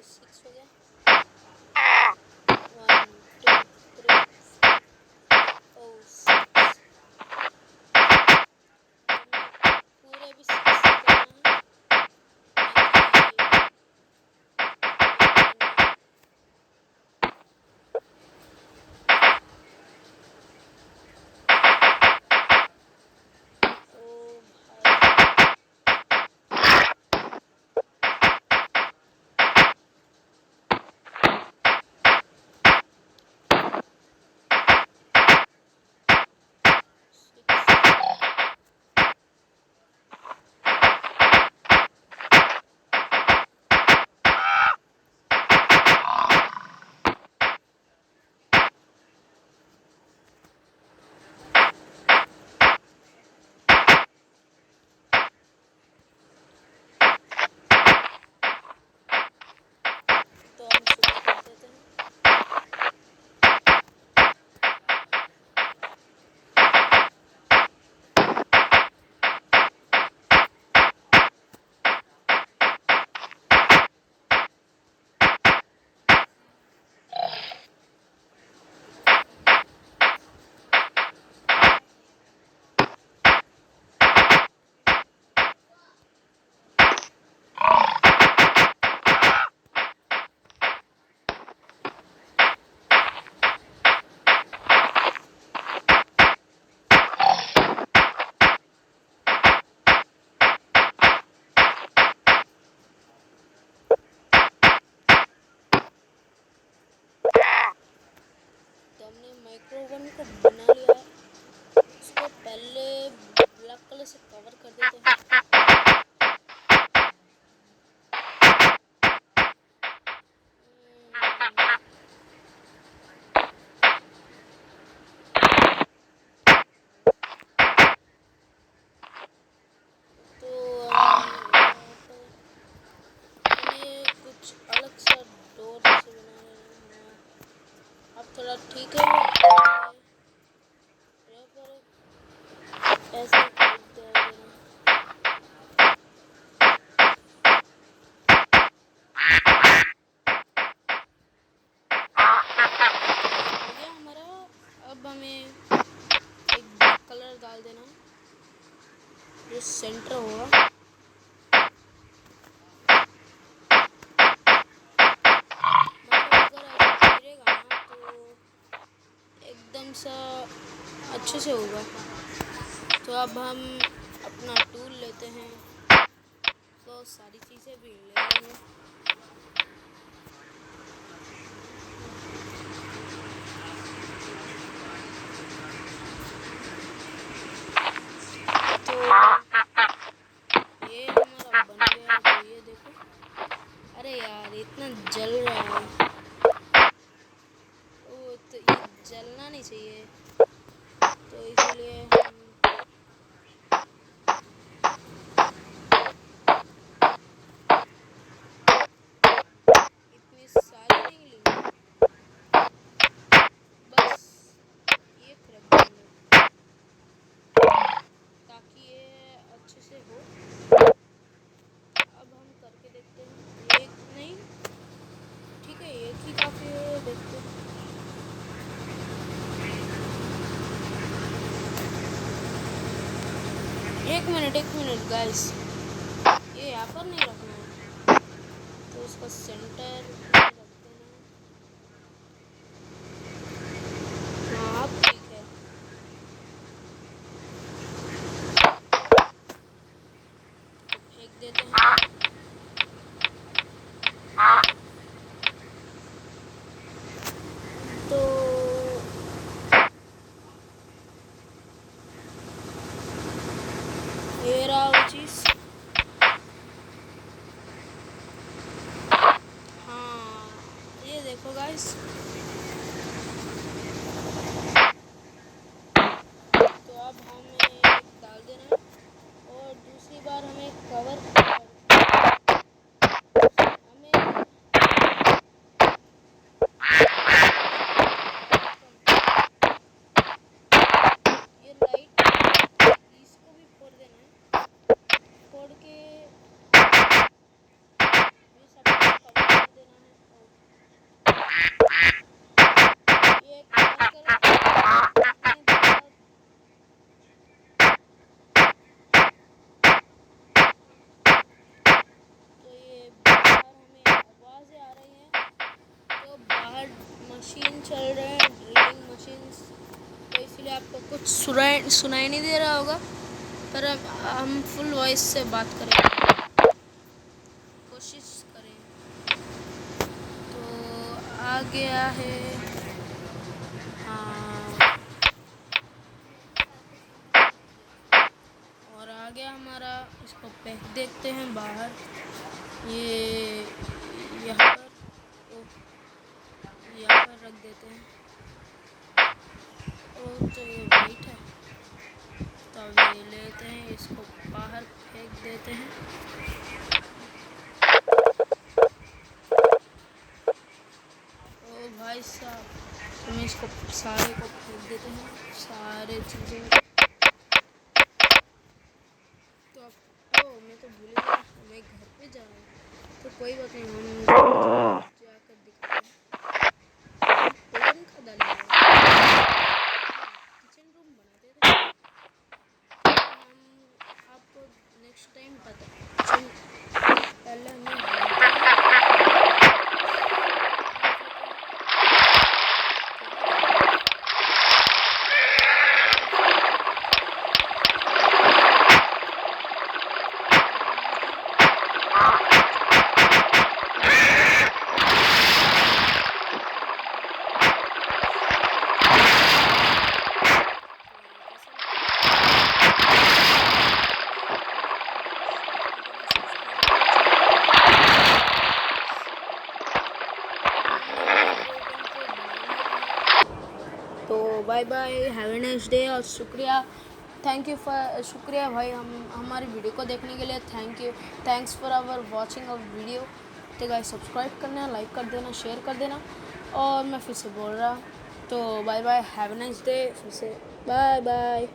6 हो गया। 1 2 3 4 5 6 पूरे भी 6 ही करना है, ना कि ओ भाई तो हम शुरू कर देते हैं। तो हमने माइक्रो ओवन को बना लिया है। इसको पहले ब्लैक कलर से कवर कर देते हैं। तो हमें कुछ अलग सा डोर जैसे बनाना है। अब थोड़ा ठीक है पर ऐसे कर देना। हो गया हमारा। अब हमें एक ब्लैक कलर डाल देना जो सेंटर होगा। एकदम सा अच्छे से होगा। तो अब हम अपना टूल लेते हैं, तो सारी चीज़ें भी ले लेंगे। तो ये हमारा बन गया। तो ये देखो, अरे यार इतना जल रहा है। ओ तो ये जलना नहीं चाहिए, तो इसलिए हम इतनी सारी नहीं लेंगे, बस एक रख देंगे ताकि ये अच्छे से हो। अब हम करके देखते हैं। एक नहीं, ठीक है एक ही काफ़ी है। देखते हैं। एक मिनट गाइस, ये यहाँ पर नहीं रखना है, तो उसका सेंटर रख देना। हाँ अब ठीक है। तो फेंक देते हैं। तो ये रहा वो चीज़। हाँ ये देखो गाइस, तो अब हमें डाल देना है और दूसरी बार हमें कवर हमें ये लाइट इसको भी फोड़ देना है। फोड़ के ये सब कवर कर देना बाहर मशीन चल रहे हैं, ड्रिलिंग मशीन्स, तो इसलिए आपको कुछ सुनाई नहीं दे रहा होगा, पर अब हम फुल वॉइस से बात करेंगे, कोशिश करें। तो आ गया है, हाँ, और आ गया हमारा। इसको फेंक देखते हैं बाहर। ये यहाँ पर, यहाँ पर रख देते हैं। ओ, तो ये वाइट है, तो अब ये लेते हैं, इसको बाहर फेंक देते हैं। ओ भाई साहब, तो मैं इसको सारे को फेंक देते हैं, सारे चीज़ें। तो अब मैं तो भूल गया, मैं घर पे जा रहा हूँ, तो कोई बात नहीं, हम जाकर दिखाते हैं। ओवन का डाला किचन रूम बनाते थे, हम आपको नेक्स्ट टाइम पता। पहले तो bye bye, have a nice day, और शुक्रिया, थैंक यू फॉर, शुक्रिया भाई हम हमारी वीडियो को देखने के लिए, thank you, thanks for our watching our video. तो गाइस सब्सक्राइब करना, लाइक कर देना, शेयर कर देना, और मैं फिर से बोल रहा, तो bye bye, have a nice day, फिर से बाय बाय।